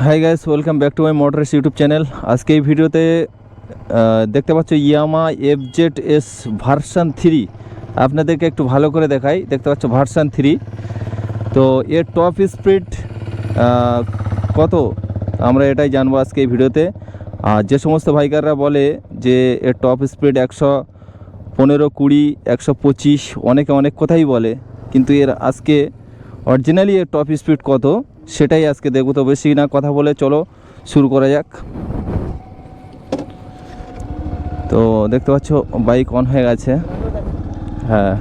Hi guys, welcome back to my motors YouTube channel. আজকে এই ভিডিওতে দেখতে পাচ্ছ ইয়ামাহা FZS ভার্সন 3। আপনাদেরকে একটু ভালো করে দেখাই। দেখতে পাচ্ছ ভার্সন 3। তো এর টপ স্পিড কত আমরা এটাই জানবো আজকে এই ভিডিওতে। আর যে সমস্ত বাইকাররা বলে যে এর টপ স্পিড 115, 20, 125, অনেকে অনেক কথাই বলে, কিন্তু এর আজকে অরিজিনালি এর টপ স্পিড কত সেটাই আজকে দেখব। তো বেশি না কথা বলে চলো শুরু করা যাক। তো দেখতে পাচ্ছ বাইক অন হয়ে গেছে। হ্যাঁ,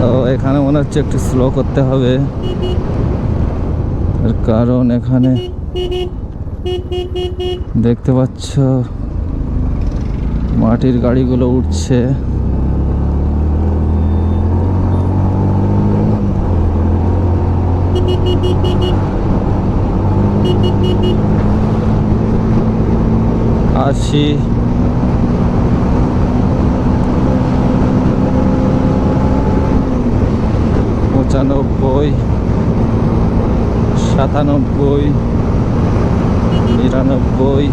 তো এখানে মনে হচ্ছে একটু স্লো করতে হবে, তার কারণ এখানে দেখতে পাচ্ছ মাটির গাড়িগুলো উঠছে। আশি, 95, 97, 99,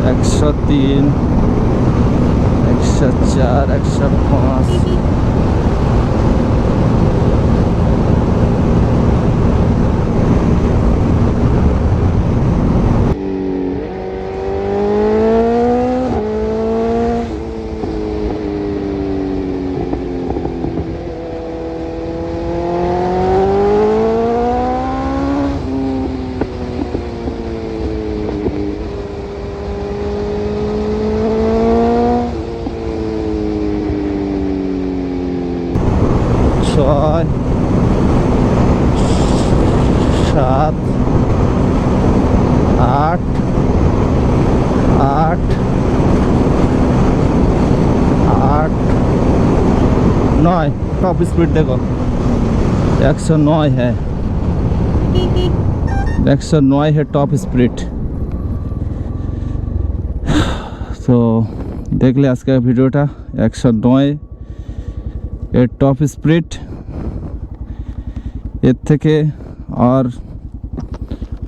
103, 104, 105। ছয়, 7, 8, 8, 8, 9। टॉप स्पीड देखो 109 है, 109 है टॉप स्पीड। তো দেখলে আজকে ভিডিওটা 109 এর টপ স্পিড। এর থেকে আর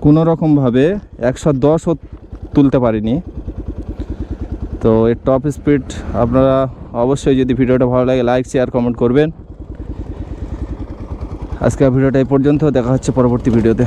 কোনো রকমভাবে 110ও তুলতে পারিনি। তো এর টপ স্পিড আপনারা অবশ্যই, যদি ভিডিওটা ভালো লাগে, লাইক, শেয়ার, কমেন্ট করবেন। আজকে ভিডিওটা এই পর্যন্ত, দেখা হচ্ছে পরবর্তী ভিডিওতে।